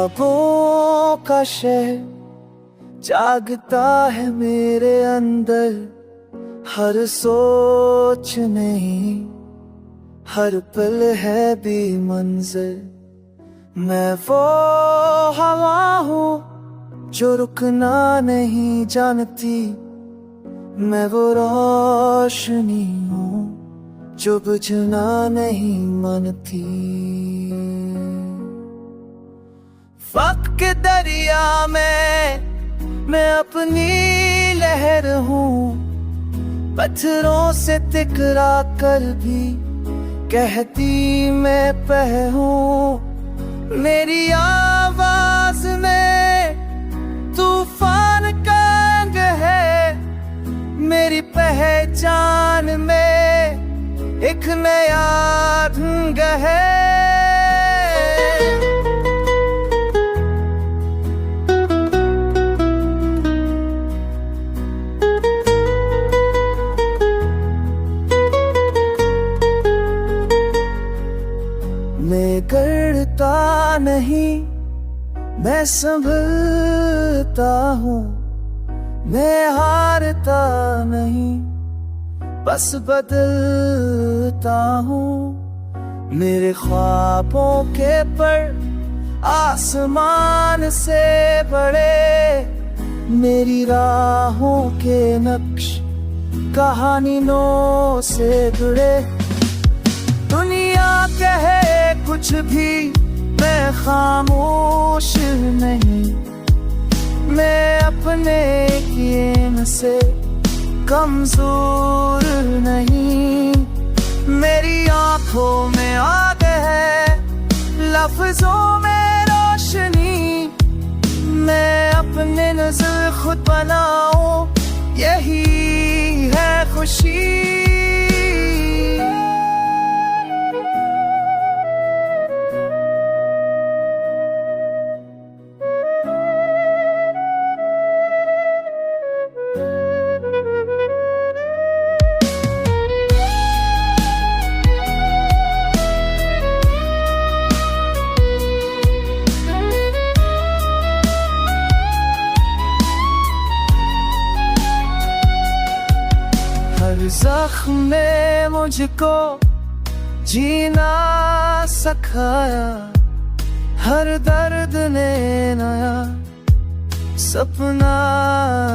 ख्वाबों का शहर जागता है मेरे अंदर। हर सोच नहीं, हर पल है भी मंजर। मैं वो हवा हूँ जो रुकना नहीं जानती। मैं वो रोशनी हूँ जो बुझना नहीं मानती। वक्त के दरिया में मैं अपनी लहर हूँ। पत्थरों से टकरा कर भी कहती मैं पह हूँ। मेरी आवाज में तूफान का अंग है। मेरी पहचान में एक नया ढंग है। मैं करता नहीं, मैं संभलता हूँ। मैं हारता नहीं, बस बदलता हूँ। मेरे ख्वाबों के पर आसमान से बड़े। मेरी राहों के नक्श कहानियों से जुड़े। दुनिया कहे कुछ भी, मैं खामोश नहीं। मैं अपने यकीन से कमजोर नहीं। मेरी आंखों में आग है, लफ्जों में रोशनी। मैं अपने नजर खुद बनाऊं, यही है खुशी। हर जख्म ने मुझको जीना सिखाया। हर दर्द ने नया सपना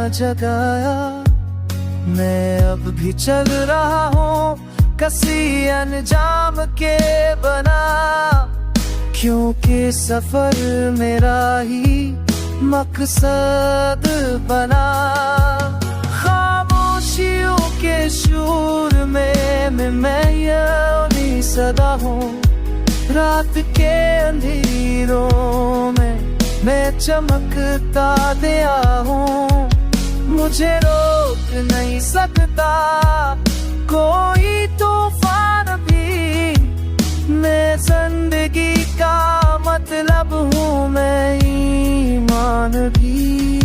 जगाया। मैं अब भी चल रहा हूँ किसी अंजाम के बना। क्योंकि सफर मेरा ही मकसद बना। खामोशियों के शोर में मैं यही सदा हूँ। रात के अंधेरों में मैं चमकता दिया हूँ। मुझे रोक नहीं सकता कोई तूफान भी। मैं जिंदगी का मतलब हूँ, मैं ईमान भी।